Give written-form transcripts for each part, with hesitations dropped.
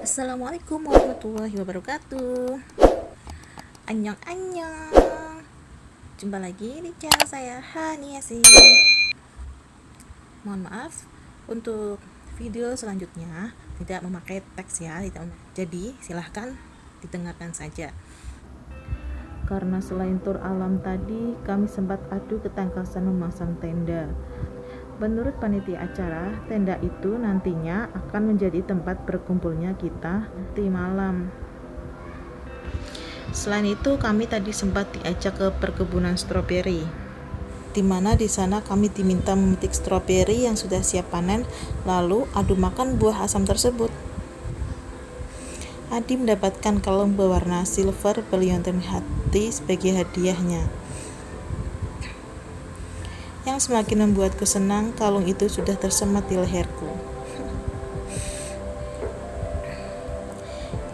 Assalamualaikum warahmatullahi wabarakatuh. Annyeong. Jumpa lagi di channel saya Haniasi. Mohon maaf untuk video selanjutnya tidak memakai teks ya, jadi silahkan didengarkan saja. Karena selain tur alam tadi, kami sempat adu ketangkasan memasang tenda. Menurut panitia acara, tenda itu nantinya akan menjadi tempat berkumpulnya kita di malam. Selain itu, kami tadi sempat diajak ke perkebunan stroberi, di mana di sana kami diminta memetik stroberi yang sudah siap panen, lalu adu makan buah asam tersebut. Adi mendapatkan kalung berwarna silver berliontin hati sebagai hadiahnya. Yang semakin membuatku senang, kalung itu sudah tersemat di leherku.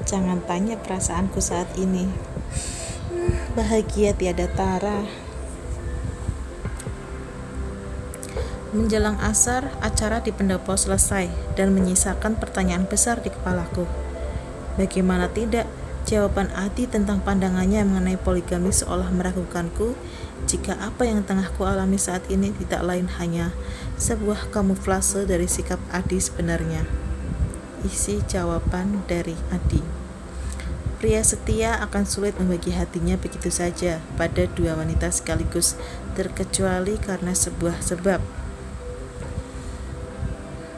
Jangan tanya perasaanku saat ini. Bahagia tiada tara. Menjelang asar, acara di pendopo selesai dan menyisakan pertanyaan besar di kepalaku. Bagaimana tidak, jawaban Adi tentang pandangannya mengenai poligami seolah meragukanku jika apa yang tengah ku alami saat ini tidak lain hanya sebuah kamuflase dari sikap Adi sebenarnya. Isi jawaban dari Adi. Pria setia akan sulit membagi hatinya begitu saja pada dua wanita sekaligus, terkecuali karena sebuah sebab.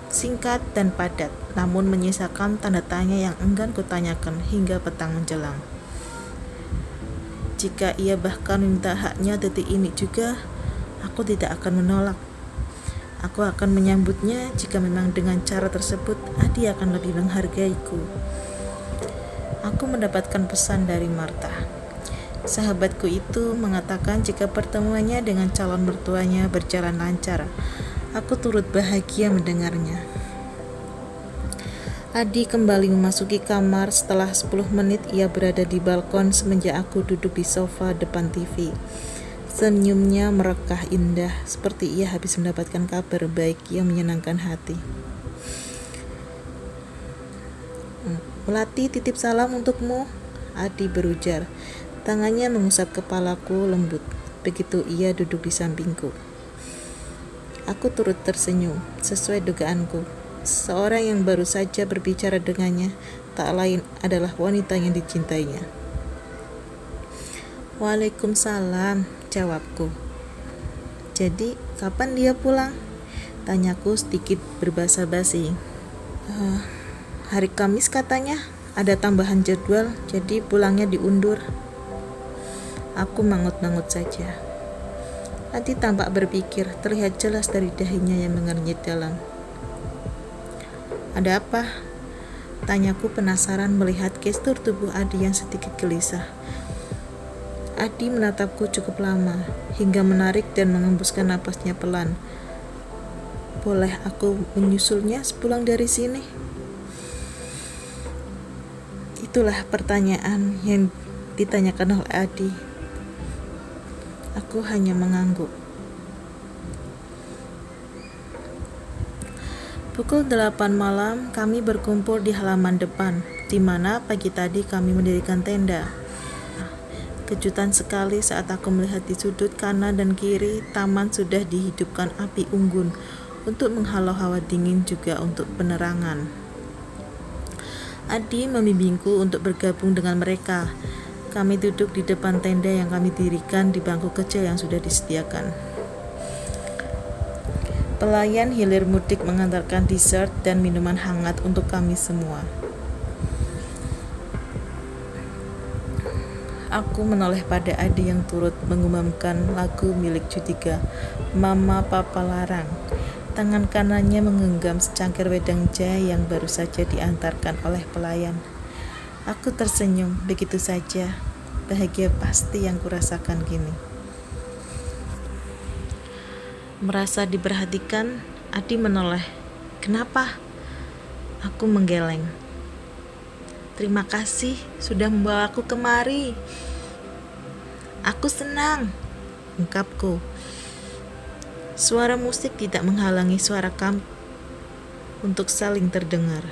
Singkat dan padat, namun menyisakan tanda tanya yang enggan kutanyakan hingga petang menjelang. Jika ia bahkan meminta haknya detik ini juga, aku tidak akan menolak. Aku akan menyambutnya jika memang dengan cara tersebut Adi akan lebih menghargaiku. Aku mendapatkan pesan dari Marta. Sahabatku itu mengatakan jika pertemuannya dengan calon mertuanya berjalan lancar. Aku turut bahagia mendengarnya. Adi kembali memasuki kamar setelah 10 menit ia berada di balkon semenjak aku duduk di sofa depan TV. Senyumnya merekah indah seperti ia habis mendapatkan kabar baik yang menyenangkan hati. Melati titip salam untukmu, Adi berujar. Tangannya mengusap kepalaku lembut begitu ia duduk di sampingku. Aku turut tersenyum sesuai dugaanku. Seorang yang baru saja berbicara dengannya tak lain adalah wanita yang dicintainya. Waalaikumsalam, jawabku. Jadi, kapan dia pulang? Tanyaku sedikit berbasa-basi. Hari Kamis katanya, ada tambahan jadwal, jadi pulangnya diundur. Aku mangut-mangut saja. Adi tampak berpikir, terlihat jelas dari dahinya yang mengernyit dalam. Ada apa? Tanyaku penasaran melihat gestur tubuh Adi yang sedikit gelisah. Adi menatapku cukup lama, hingga menarik dan mengembuskan napasnya pelan. Boleh aku menyusulnya sepulang dari sini? Itulah pertanyaan yang ditanyakan oleh Adi. Aku hanya mengangguk. Pukul 8 malam, kami berkumpul di halaman depan, di mana pagi tadi kami mendirikan tenda. Kejutan sekali saat aku melihat di sudut kanan dan kiri, taman sudah dihidupkan api unggun untuk menghalau hawa dingin juga untuk penerangan. Adi membimbingku untuk bergabung dengan mereka. Kami duduk di depan tenda yang kami dirikan di bangku kecil yang sudah disediakan. Pelayan hilir mudik mengantarkan dessert dan minuman hangat untuk kami semua. Aku menoleh pada Adi yang turut mengumandangkan lagu milik Judika, Mama Papa Larang. Tangan kanannya menggenggam secangkir wedang jahe yang baru saja diantarkan oleh pelayan. Aku tersenyum begitu saja. Bahagia pasti yang kurasakan kini. Merasa diperhatikan, Adi menoleh. Kenapa? Aku menggeleng. Terima kasih sudah membawa aku kemari. Aku senang, ungkapku. Suara musik tidak menghalangi suara kami untuk saling terdengar.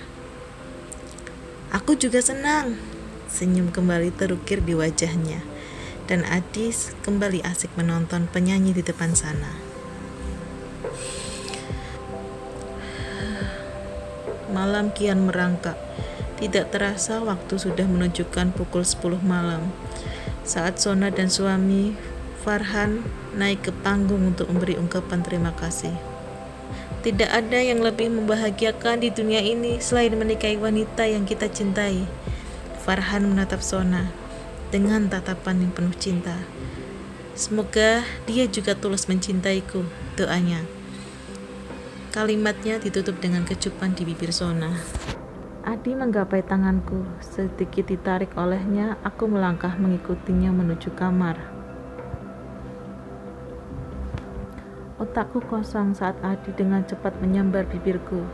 Aku juga senang. Senyum kembali terukir di wajahnya, dan Adi kembali asik menonton penyanyi di depan sana. Malam kian merangkak. Tidak terasa waktu sudah menunjukkan pukul 10 malam. Saat Sona dan suami Farhan naik ke panggung untuk memberi ungkapan terima kasih. Tidak ada yang lebih membahagiakan di dunia ini selain menikahi wanita yang kita cintai. Farhan menatap Sona dengan tatapan yang penuh cinta. Semoga dia juga tulus mencintaiku, doanya. Kalimatnya ditutup dengan kecupan di bibir Sona. Adi menggapai tanganku, sedikit ditarik olehnya, aku melangkah mengikutinya menuju kamar. Otakku kosong saat Adi dengan cepat menyambar bibirku.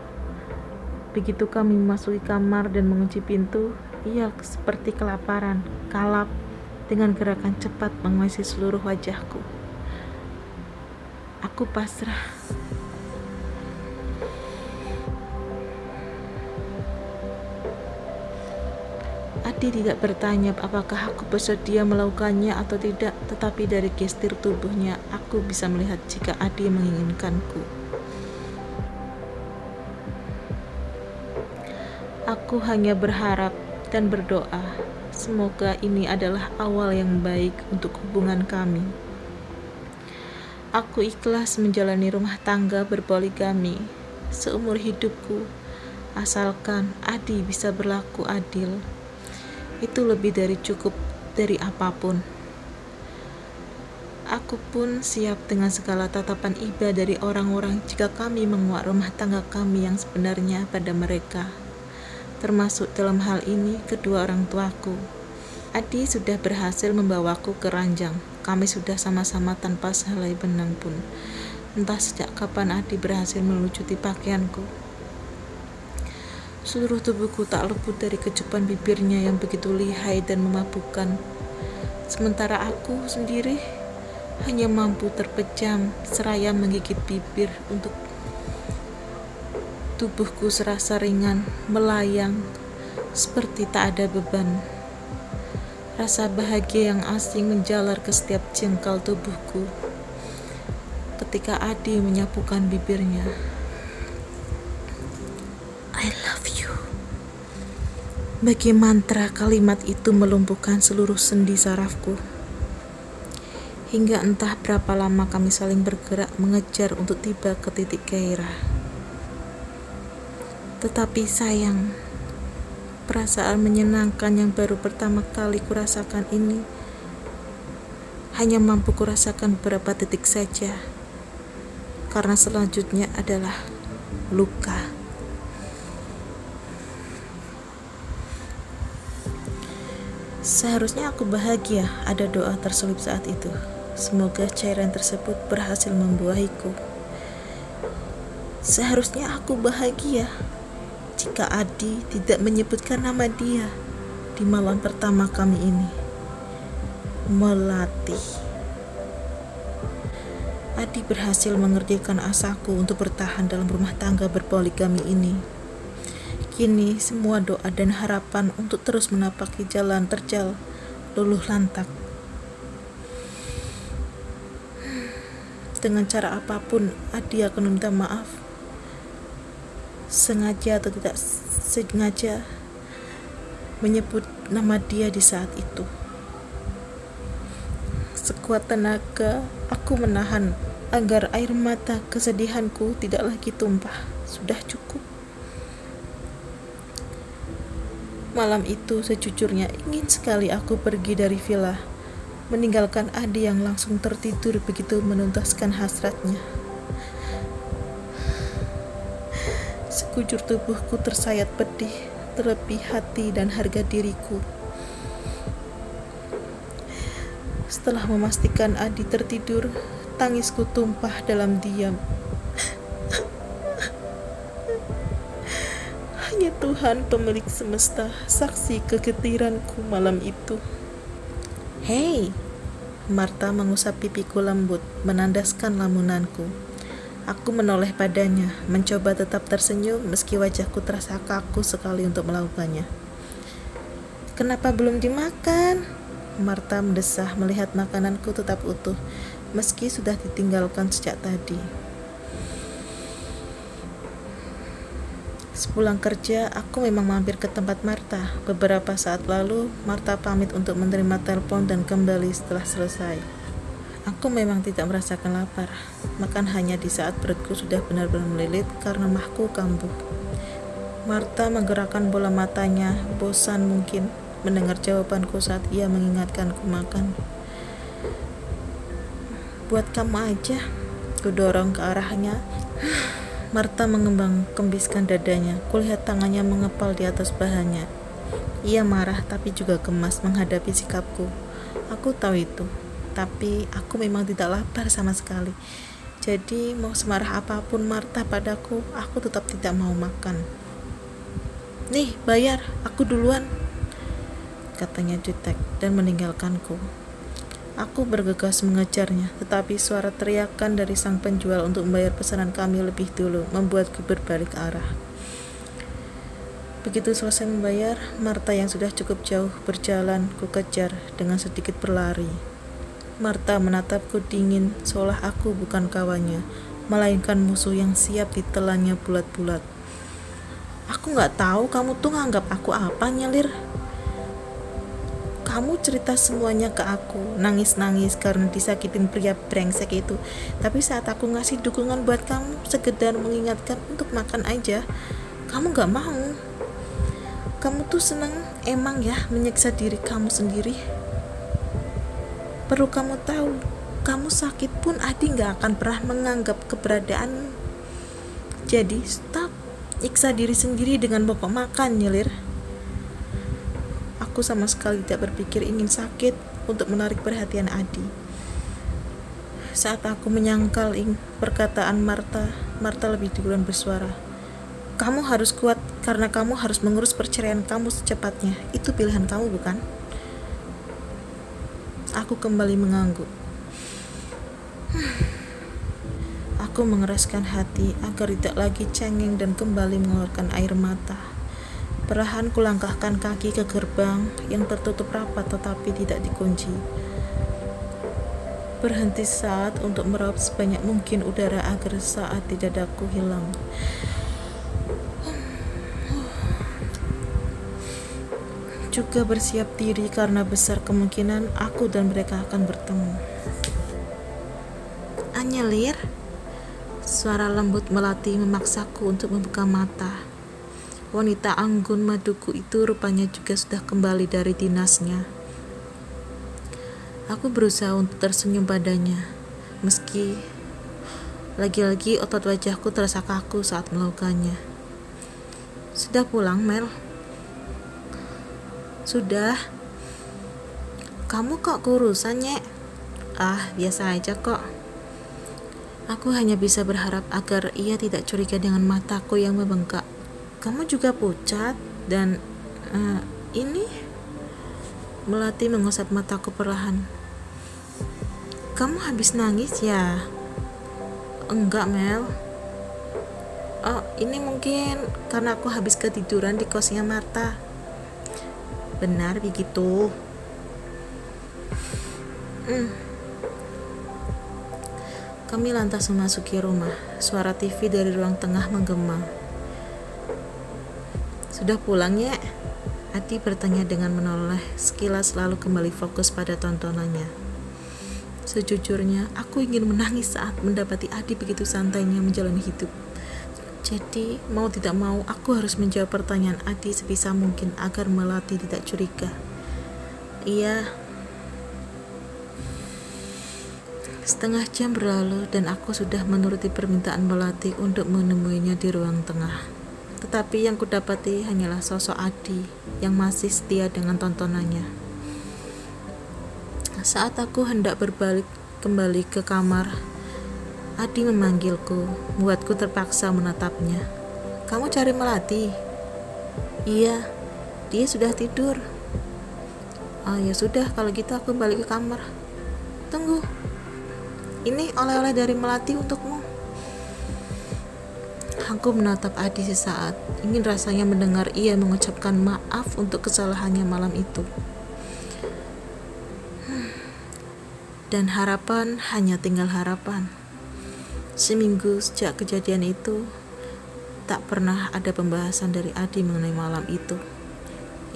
Begitu kami memasuki kamar dan mengunci pintu, ia seperti kelaparan, kalap, dengan gerakan cepat menguasai seluruh wajahku. Aku pasrah. Adi tidak bertanya apakah aku bersedia melakukannya atau tidak, tetapi dari gestur tubuhnya aku bisa melihat jika Adi menginginkanku. Aku hanya berharap dan berdoa, semoga ini adalah awal yang baik untuk hubungan kami. Aku ikhlas menjalani rumah tangga berpoligami seumur hidupku, asalkan Adi bisa berlaku adil. Itu lebih dari cukup dari apapun. Aku pun siap dengan segala tatapan iba dari orang-orang jika kami menguak rumah tangga kami yang sebenarnya pada mereka. Termasuk dalam hal ini kedua orang tuaku. Adi sudah berhasil membawaku ke ranjang. Kami sudah sama-sama tanpa sehelai benang pun. Entah sejak kapan Adi berhasil melucuti pakaianku. Seluruh tubuhku tak luput dari kecupan bibirnya yang begitu lihai dan memabukkan. Sementara aku sendiri hanya mampu terpejam seraya menggigit bibir untuk tubuhku serasa ringan, melayang, seperti tak ada beban. Rasa bahagia yang asing menjalar ke setiap jengkal tubuhku ketika Adi menyapukan bibirnya. I love you. Bagi mantra kalimat itu melumpuhkan seluruh sendi sarafku. Hingga entah berapa lama kami saling bergerak mengejar untuk tiba ke titik gairah. Tetapi sayang, perasaan menyenangkan yang baru pertama kali kurasakan ini hanya mampu kurasakan beberapa detik saja. Karena selanjutnya adalah luka. Seharusnya aku bahagia, ada doa terselip saat itu. Semoga cairan tersebut berhasil membuahiku. Seharusnya aku bahagia jika Adi tidak menyebutkan nama dia di malam pertama kami ini. Melati. Adi berhasil mengerjakan asaku untuk bertahan dalam rumah tangga berpoligami ini. Kini semua doa dan harapan untuk terus menapaki jalan terjal luluh lantak. Dengan cara apapun Adi akan meminta maaf, sengaja atau tidak sengaja menyebut nama dia di saat itu. Sekuat tenaga aku menahan agar air mata kesedihanku tidak lagi tumpah. Sudah cukup. Malam itu sejujurnya ingin sekali aku pergi dari villa, meninggalkan Adi yang langsung tertidur begitu menuntaskan hasratnya. Sekujur tubuhku tersayat pedih, terlebih hati dan harga diriku. Setelah memastikan Adi tertidur, tangisku tumpah dalam diam. Hanya Tuhan pemilik semesta saksi kegetiranku malam itu. Hei, Marta mengusap pipiku lembut, menandaskan lamunanku. Aku menoleh padanya, mencoba tetap tersenyum meski wajahku terasa kaku sekali untuk melakukannya. Kenapa belum dimakan? Marta mendesah melihat makananku tetap utuh, meski sudah ditinggalkan sejak tadi. Sepulang kerja, aku memang mampir ke tempat Marta. Beberapa saat lalu, Marta pamit untuk menerima telepon dan kembali setelah selesai. Aku memang tidak merasakan lapar, makan hanya di saat perutku sudah benar-benar melilit karena mahku kambuh. Marta menggerakkan bola matanya, bosan mungkin mendengar jawabanku saat ia mengingatkanku makan. Buat kamu aja, kudorong ke arahnya. Marta mengembang-kembiskan dadanya. Kulihat tangannya mengepal di atas bahannya. Ia marah tapi juga gemas menghadapi sikapku. Aku tahu itu, tapi aku memang tidak lapar sama sekali. Jadi mau semarah apapun Marta padaku, aku tetap tidak mau makan. Nih, bayar, aku duluan, katanya jutek dan meninggalkanku. Aku bergegas mengejarnya, tetapi suara teriakan dari sang penjual untuk membayar pesanan kami lebih dulu membuatku berbalik arah. Begitu selesai membayar, Marta yang sudah cukup jauh berjalan ku kejar dengan sedikit berlari. Marta menatapku dingin seolah aku bukan kawannya, melainkan musuh yang siap ditelannya bulat-bulat. Aku gak tahu kamu tuh nganggap aku apa, nyelir. Kamu cerita semuanya ke aku, nangis-nangis karena disakitin pria brengsek itu. Tapi saat aku ngasih dukungan buat kamu, sekedar mengingatkan untuk makan aja, kamu gak mau. Kamu tuh seneng emang ya menyiksa diri kamu sendiri. Perlu kamu tahu, kamu sakit pun Adi gak akan pernah menganggap keberadaanmu. Jadi stop nyiksa diri sendiri dengan pokok makan, nyelir. Aku sama sekali tidak berpikir ingin sakit untuk menarik perhatian Adi. Saat aku menyangkal perkataan Marta lebih duluan bersuara. Kamu harus kuat karena kamu harus mengurus perceraian kamu secepatnya. Itu pilihan kamu, bukan? Aku kembali mengangguk. Aku mengeraskan hati agar tidak lagi cengeng dan kembali mengeluarkan air mata. Perlahan kulangkahkan kaki ke gerbang yang tertutup rapat tetapi tidak dikunci. Berhenti saat untuk meraup sebanyak mungkin udara agar saat di dadaku hilang. Juga bersiap diri karena besar kemungkinan aku dan mereka akan bertemu. Anyelir, suara lembut melati memaksaku untuk membuka mata. Wanita anggun maduku itu rupanya juga sudah kembali dari dinasnya. Aku berusaha untuk tersenyum padanya, meski lagi-lagi otot wajahku terasa kaku saat melakukannya. Sudah pulang, Mel? Sudah. Kamu kok kurusan, Nyek? Biasa aja kok. Aku hanya bisa berharap agar ia tidak curiga dengan mataku yang membengkak. Kamu juga pucat dan ini Melati mengusap mataku perlahan. Kamu habis nangis ya? Enggak, Mel. Ini mungkin karena aku habis ketiduran di kosnya Marta. Benar begitu. Kami lantas memasuki rumah. Suara TV dari ruang tengah menggema. Sudah pulang ya? Adi bertanya dengan menoleh, sekilas lalu kembali fokus pada tontonannya. Sejujurnya, aku ingin menangis saat mendapati Adi begitu santainya menjalani hidup. Jadi, mau tidak mau, aku harus menjawab pertanyaan Adi sebisa mungkin agar Melati tidak curiga. Iya. Setengah jam berlalu dan aku sudah menuruti permintaan Melati untuk menemuinya di ruang tengah. Tetapi yang kudapati hanyalah sosok Adi yang masih setia dengan tontonannya. Saat aku hendak berbalik kembali ke kamar, Adi memanggilku, membuatku terpaksa menatapnya. Kamu cari Melati? Iya, dia sudah tidur. Ya sudah, kalau gitu aku balik ke kamar. Tunggu, ini oleh-oleh dari Melati untukmu. Aku menatap Adi sesaat, ingin rasanya mendengar ia mengucapkan maaf untuk kesalahannya malam itu. Dan harapan hanya tinggal harapan. Seminggu sejak kejadian itu, tak pernah ada pembahasan dari Adi mengenai malam itu.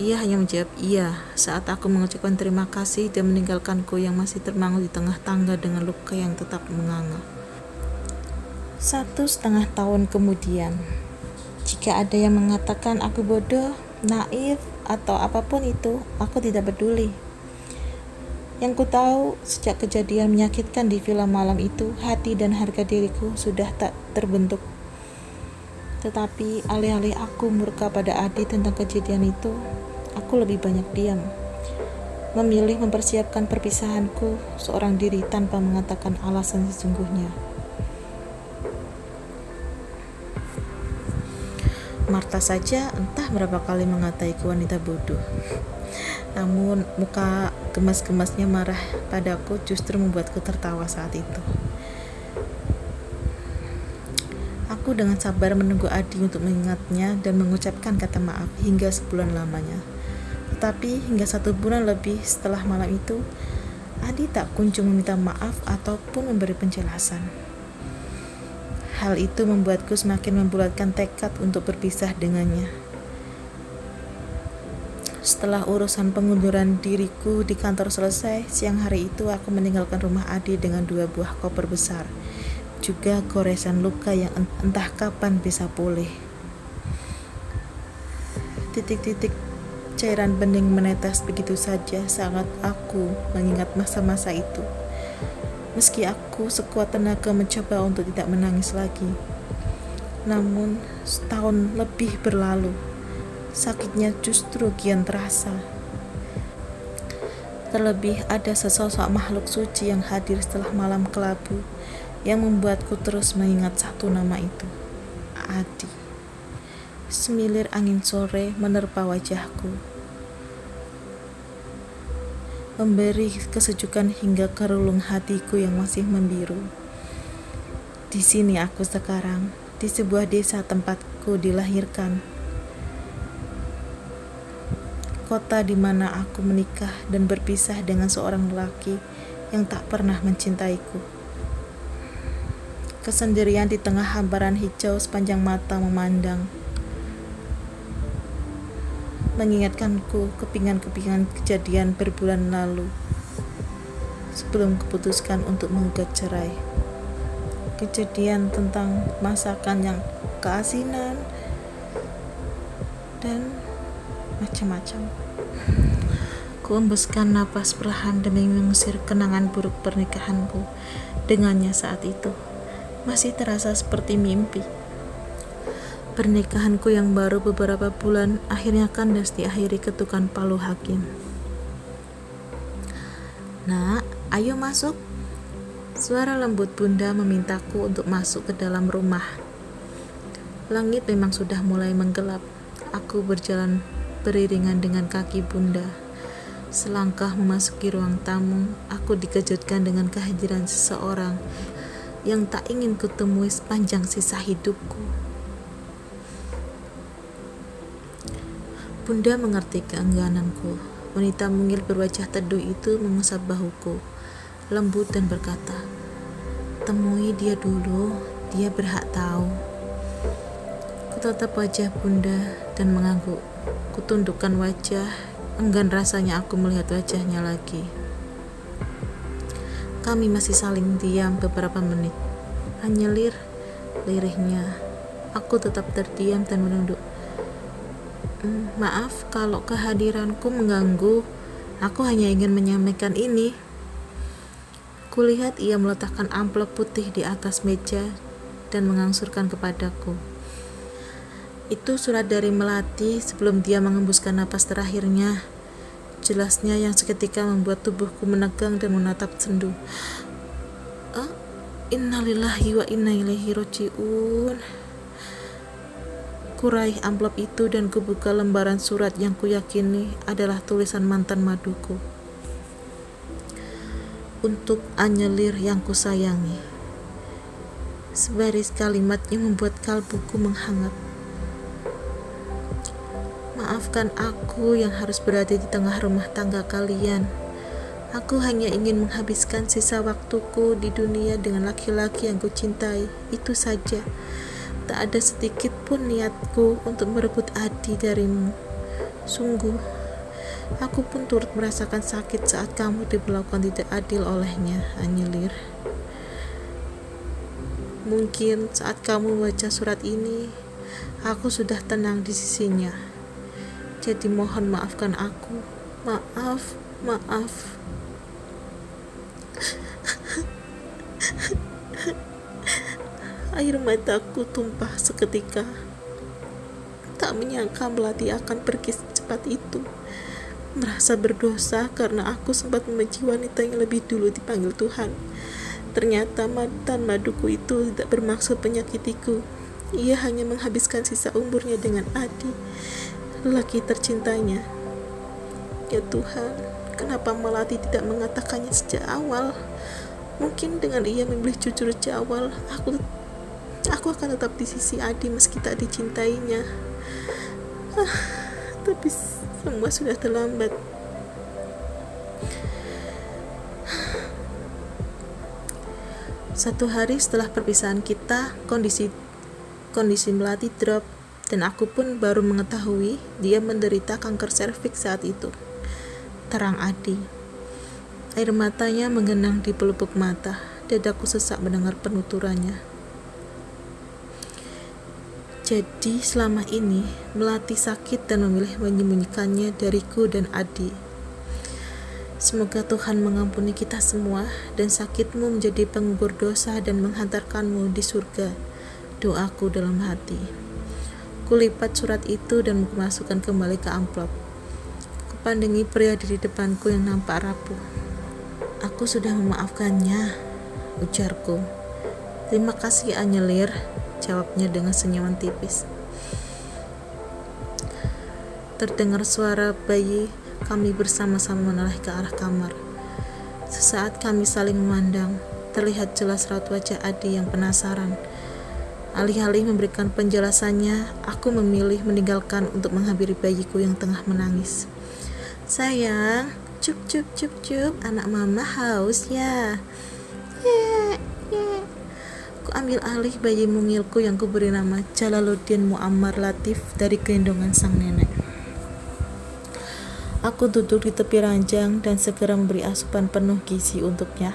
Ia hanya menjawab iya saat aku mengucapkan terima kasih dan meninggalkanku yang masih termangu di tengah tangga dengan luka yang tetap menganga. 1,5 tahun kemudian, jika ada yang mengatakan aku bodoh, naif, atau apapun itu, aku tidak peduli. Yang ku tahu sejak kejadian menyakitkan di villa malam itu, hati dan harga diriku sudah tak terbentuk. Tetapi alih-alih aku murka pada Adi tentang kejadian itu, aku lebih banyak diam, memilih mempersiapkan perpisahanku seorang diri tanpa mengatakan alasan sesungguhnya. Marta saja entah berapa kali mengataiku wanita bodoh. Namun muka gemas-gemasnya marah padaku justru membuatku tertawa saat itu. Aku dengan sabar menunggu Adi untuk mengingatnya dan mengucapkan kata maaf hingga sebulan lamanya. Tetapi hingga 1 bulan lebih setelah malam itu, Adi tak kunjung meminta maaf ataupun memberi penjelasan. Hal itu membuatku semakin membulatkan tekad untuk berpisah dengannya. Setelah urusan pengunduran diriku di kantor selesai, siang hari itu aku meninggalkan rumah Adi dengan 2 buah koper besar, juga goresan luka yang entah kapan bisa pulih. Titik-titik cairan bening menetes begitu saja saat aku mengingat masa-masa itu. Meski aku sekuat tenaga mencoba untuk tidak menangis lagi, namun setahun lebih berlalu, sakitnya justru kian terasa. Terlebih ada sesosok makhluk suci yang hadir setelah malam kelabu yang membuatku terus mengingat satu nama itu, Adi. Semilir angin sore menerpa wajahku, memberi kesejukan hingga ke relung hatiku yang masih membiru. Di sini aku sekarang, di sebuah desa tempatku dilahirkan. Kota di mana aku menikah dan berpisah dengan seorang lelaki yang tak pernah mencintaiku. Kesendirian di tengah hamparan hijau sepanjang mata memandang, mengingatkanku kepingan-kepingan kejadian berbulan lalu sebelum kuputuskan untuk menggugat cerai. Kejadian tentang masakan yang keasinan dan macam-macam. Ku hembuskan napas perlahan demi mengusir kenangan buruk pernikahanku dengannya saat itu. Masih terasa seperti mimpi. Pernikahanku yang baru beberapa bulan akhirnya kandas diakhiri ketukan palu hakim. Nak, ayo masuk. Suara lembut bunda memintaku untuk masuk ke dalam rumah. Langit memang sudah mulai menggelap. Aku berjalan beriringan dengan kaki bunda. Selangkah memasuki ruang tamu, aku dikejutkan dengan kehadiran seseorang yang tak ingin kutemui sepanjang sisa hidupku. Bunda mengerti keenggananku. Wanita mungil berwajah teduh itu mengusap bahuku, lembut dan berkata, "Temui dia dulu, dia berhak tahu." Kutatap wajah bunda dan mengangguk. Kutundukkan wajah, enggan rasanya aku melihat wajahnya lagi. Kami masih saling diam beberapa menit. Hanyelir lirihnya. Aku tetap terdiam dan menunduk. Maaf kalau kehadiranku mengganggu. Aku hanya ingin menyampaikan ini. Kulihat ia meletakkan amplop putih di atas meja dan mengangsurkan kepadaku. Itu surat dari Melati sebelum dia mengembuskan napas terakhirnya. Jelasnya yang seketika membuat tubuhku menegang dan menatap sendu. Innalillahi wa inna ilaihi raji'un. Kuraih amplop itu dan kubuka lembaran surat yang kuyakini adalah tulisan mantan maduku. Untuk Anyelir yang kusayangi. Sebaris kalimat yang membuat kalbuku menghangat. Maafkan aku yang harus berada di tengah rumah tangga kalian. Aku hanya ingin menghabiskan sisa waktuku di dunia dengan laki-laki yang kucintai. Itu saja. Tak ada sedikit pun niatku untuk merebut Adi darimu. Sungguh, aku pun turut merasakan sakit saat kamu diperlakukan tidak adil olehnya, Anyelir. Mungkin saat kamu membaca surat ini, aku sudah tenang di sisinya. Jadi mohon maafkan aku. Maaf. Air mataku tumpah seketika. Tak menyangka Melati akan pergi secepat itu. Merasa berdosa karena aku sempat membenci wanita yang lebih dulu dipanggil Tuhan. Ternyata mantan maduku itu tidak bermaksud menyakitiku. Ia hanya menghabiskan sisa umurnya dengan Adi, lelaki tercintanya. Ya Tuhan, kenapa Melati tidak mengatakannya sejak awal? Mungkin dengan ia memilih jujur sejak awal, aku akan tetap di sisi Adi meski tak dicintainya. Tapi semua sudah terlambat. Satu hari setelah perpisahan kita, kondisi Melati drop dan aku pun baru mengetahui dia menderita kanker serviks saat itu. Terang Adi. Air matanya menggenang di pelupuk mata. Dadaku sesak mendengar penuturannya. Jadi selama ini Melati sakit dan memilih menyembunyikannya dariku dan Adi. Semoga Tuhan mengampuni kita semua dan sakitmu menjadi pengubur dosa dan menghantarkanmu di surga. Doaku dalam hati. Kulipat surat itu dan kumasukkan kembali ke amplop. Kupandangi pria di depanku yang nampak rapuh. Aku sudah memaafkannya, ujarku. Terima kasih Anyelir, jawabnya dengan senyuman tipis. Terdengar suara bayi. Kami bersama-sama menoleh ke arah kamar. Sesaat kami saling memandang. Terlihat jelas raut wajah Adi yang penasaran. Alih-alih memberikan penjelasannya, aku memilih meninggalkan untuk menghampiri bayiku yang tengah menangis. Sayang, cup, anak mama haus ya. Ku ambil alih bayi mungilku yang kuberi nama Jalaluddin Muammar Latif dari gendongan sang nenek. Aku duduk di tepi ranjang dan segera memberi asupan penuh gizi untuknya.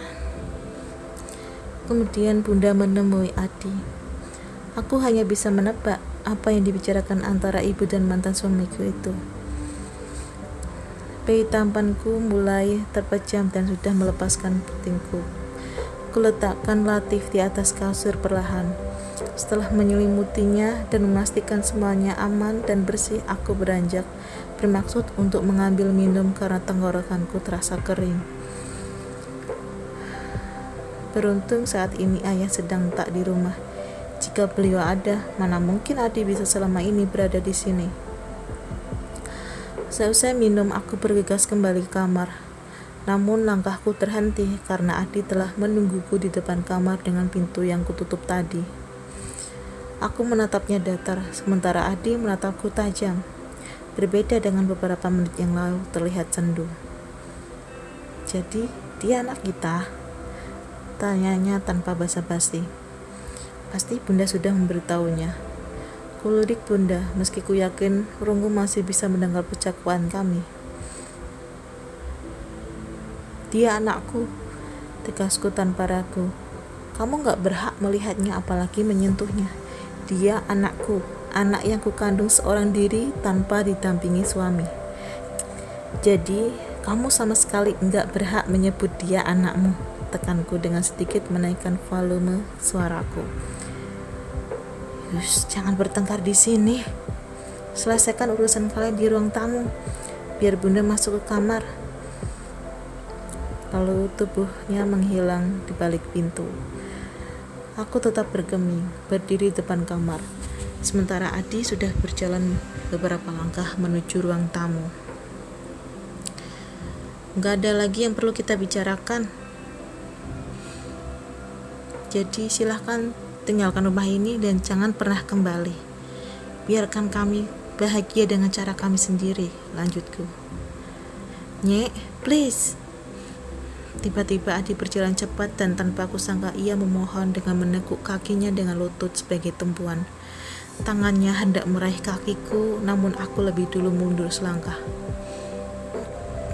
Kemudian Bunda menemui Adi. Aku hanya bisa menebak apa yang dibicarakan antara ibu dan mantan suamiku itu. Bayi tampanku mulai terpejam dan sudah melepaskan putingku. Kuletakkan Latif di atas kasur perlahan. Setelah menyelimutinya dan memastikan semuanya aman dan bersih, aku beranjak, bermaksud untuk mengambil minum karena tenggorokanku terasa kering. Beruntung saat ini ayah sedang tak di rumah. Jika beliau ada, mana mungkin Adi bisa selama ini berada di sini. Seusai minum, aku bergegas kembali ke kamar. Namun langkahku terhenti karena Adi telah menungguku di depan kamar dengan pintu yang kututup tadi. Aku menatapnya datar, sementara Adi menatapku tajam. Berbeda dengan beberapa menit yang lalu terlihat sendu. Jadi, dia anak kita? Tanyanya tanpa basa-basi. Pasti Bunda sudah memberitahunya. Kulirik Bunda, meski ku yakin Runggu masih bisa mendengar percakapan kami. Dia anakku, tegasku tanpa ragu. Kamu gak berhak melihatnya apalagi menyentuhnya. Dia anakku, anak yang kukandung seorang diri tanpa didampingi suami. Jadi, kamu sama sekali enggak berhak menyebut dia anakmu, tekanku dengan sedikit menaikkan volume suaraku. Jangan bertengkar di sini. Selesaikan urusan kalian di ruang tamu. Biar Bunda masuk ke kamar. Lalu tubuhnya menghilang di balik pintu. Aku tetap bergeming, berdiri depan kamar. Sementara Adi sudah berjalan beberapa langkah menuju ruang tamu. Gak ada lagi yang perlu kita bicarakan. Jadi silahkan tinggalkan rumah ini dan jangan pernah kembali. Biarkan kami bahagia dengan cara kami sendiri, lanjutku. Nyek, please. Tiba-tiba Adi berjalan cepat dan tanpa aku sangka ia memohon dengan menekuk kakinya dengan lutut sebagai tumpuan. Tangannya hendak meraih kakiku, namun aku lebih dulu mundur selangkah.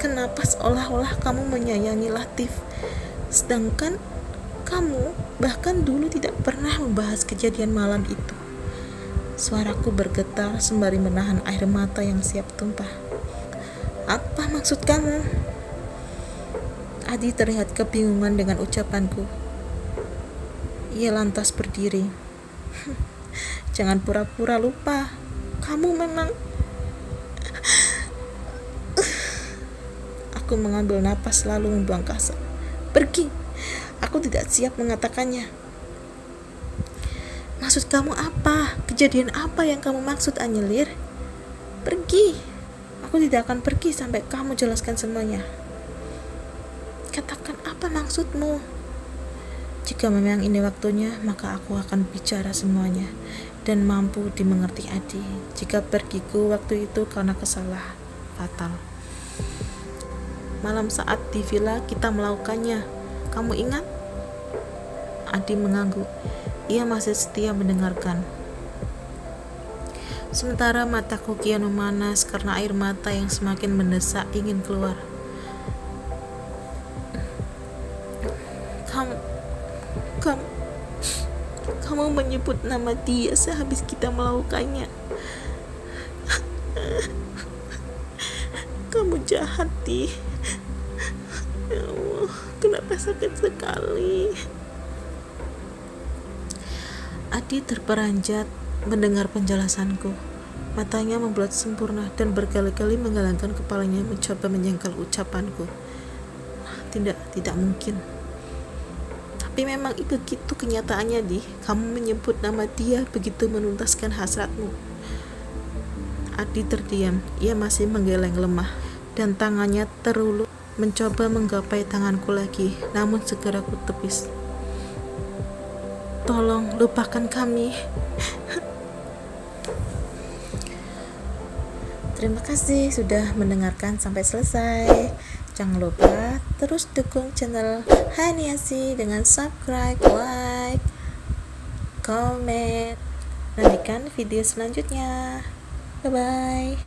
Kenapa seolah-olah kamu menyayangi Latif, sedangkan kamu bahkan dulu tidak pernah membahas kejadian malam itu? Suaraku bergetar sembari menahan air mata yang siap tumpah. Apa maksud kamu? Adi terlihat kebingungan dengan ucapanku. Ia lantas berdiri. Jangan pura-pura lupa. Kamu memang... Aku mengambil napas lalu membuang kasar. Pergi. Aku tidak siap mengatakannya. Maksud kamu apa? Kejadian apa yang kamu maksud, Anyelir? Pergi. Aku tidak akan pergi sampai kamu jelaskan semuanya. Katakan apa maksudmu? Jika memang ini waktunya, maka aku akan bicara semuanya dan mampu dimengerti Adi. Jika pergiku waktu itu karena kesalahan fatal. Malam saat di villa kita melakukannya. Kamu ingat? Adi mengangguk. Ia masih setia mendengarkan. Sementara mataku kian memanas karena air mata yang semakin mendesak ingin keluar. Kamu menyebut nama dia sehabis kita melakukannya. Kamu jahat, Di. Ya Allah, kenapa sakit sekali? Adi terperanjat mendengar penjelasanku. Matanya membulat sempurna dan berkali-kali menggelengkan kepalanya mencoba menyangkal ucapanku. Tidak mungkin. Tapi memang begitu kenyataannya, Di. Kamu menyebut nama dia begitu menuntaskan hasratmu. Adi terdiam. Ia masih menggeleng lemah dan tangannya terulur mencoba menggapai tanganku lagi, namun segera ku tepis. Tolong lupakan kami. Terima kasih sudah mendengarkan sampai selesai. Jangan lupa terus dukung channel Haniasi dengan subscribe, like, comment. Nantikan video selanjutnya. Bye bye.